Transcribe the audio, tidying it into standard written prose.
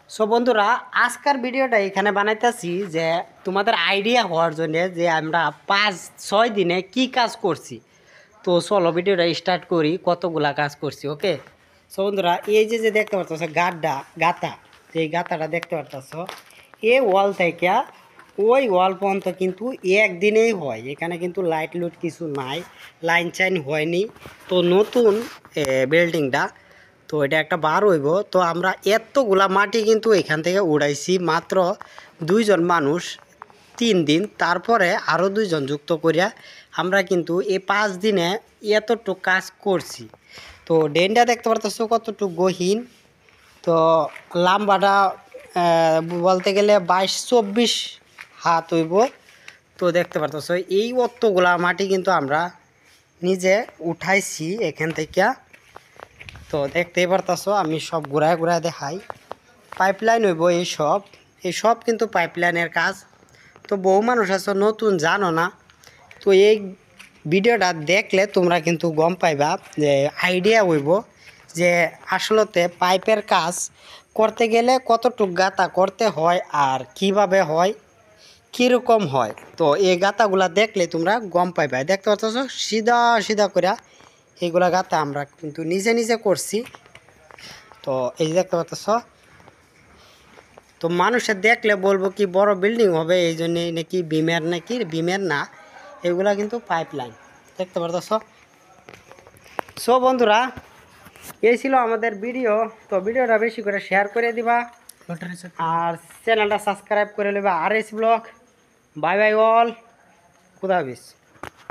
So বন্ধুরা, আজকের ভিডিওটা এখানে বানাইতেছি যে তোমাদের আইডিয়া হওয়ার জন্য যে আমরা 5-6 দিনে কি কাজ করছি। তো চলো ভিডিওটা স্টার্ট করি, কতগুলা কাজ করছি। ওকে, সো বন্ধুরা, এই যে যে দেখতে পাচ্ছ গাতা, এই গাতাটা দেখতে পাচ্ছ, এই ওয়াল থেকে ওই ওয়াল পর্যন্ত কিন্তু একদিনেই হয়। এখানে কিন্তু লাইট লুট কিছু নাই, লাইন চাইন হয়নি। তো নতুন বিল্ডিংটা, তো এটা একটা বার হইব। তো আমরা এতগুলা মাটি কিন্তু এখান থেকে উড়াইছি মাত্র 2 জন মানুষ, 3 দিন, তারপরে আরও 2 জন যুক্ত করিয়া আমরা কিন্তু এই 5 দিনে এতটুকু কাজ করছি। তো ড্রেনটা দেখতে পারতেছো কতটুকু গহীন। তো লাম্বাটা বলতে গেলে 22-24 হাত হইব। তো দেখতে পারতেছো এই অতগুলা মাটি কিন্তু আমরা নিজে উঠাইছি এখান থেকে। তো দেখতেই পারতাছো আমি সব ঘুরায় ঘুরায় দেখাই। পাইপলাইন হইব এইসব কিন্তু পাইপলাইনের কাজ। তো বহু মানুষ আছে নতুন জানো না, তো এই ভিডিওটা দেখলে তোমরা কিন্তু গম পাইবা যে আইডিয়া হইব যে আসলতে পাইপের কাজ করতে গেলে কতটুক গাতা করতে হয় আর কিভাবে হয়, কীরকম হয়। তো এই গাতাগুলা দেখলে তোমরা গম পাইবা। দেখতে পাচ্ছ সিধা সিধা করে এইগুলা গাতা আমরা কিন্তু নিজে নিজে করছি। তো এই যে দেখতে পাচ্ছ, তো মানুষের দেখলে বলবো কি বড় বিল্ডিং হবে, এই জন্যে নাকি বিমের না, এগুলা কিন্তু পাইপলাইন। দেখতে পাচ্ছ। সো বন্ধুরা, এই ছিল আমাদের ভিডিও। তো ভিডিওটা বেশি করে শেয়ার করে দিবা আর চ্যানেলটা সাবস্ক্রাইব করে নেবা। RS blog. Bye bye all, খুদা হাফিজ।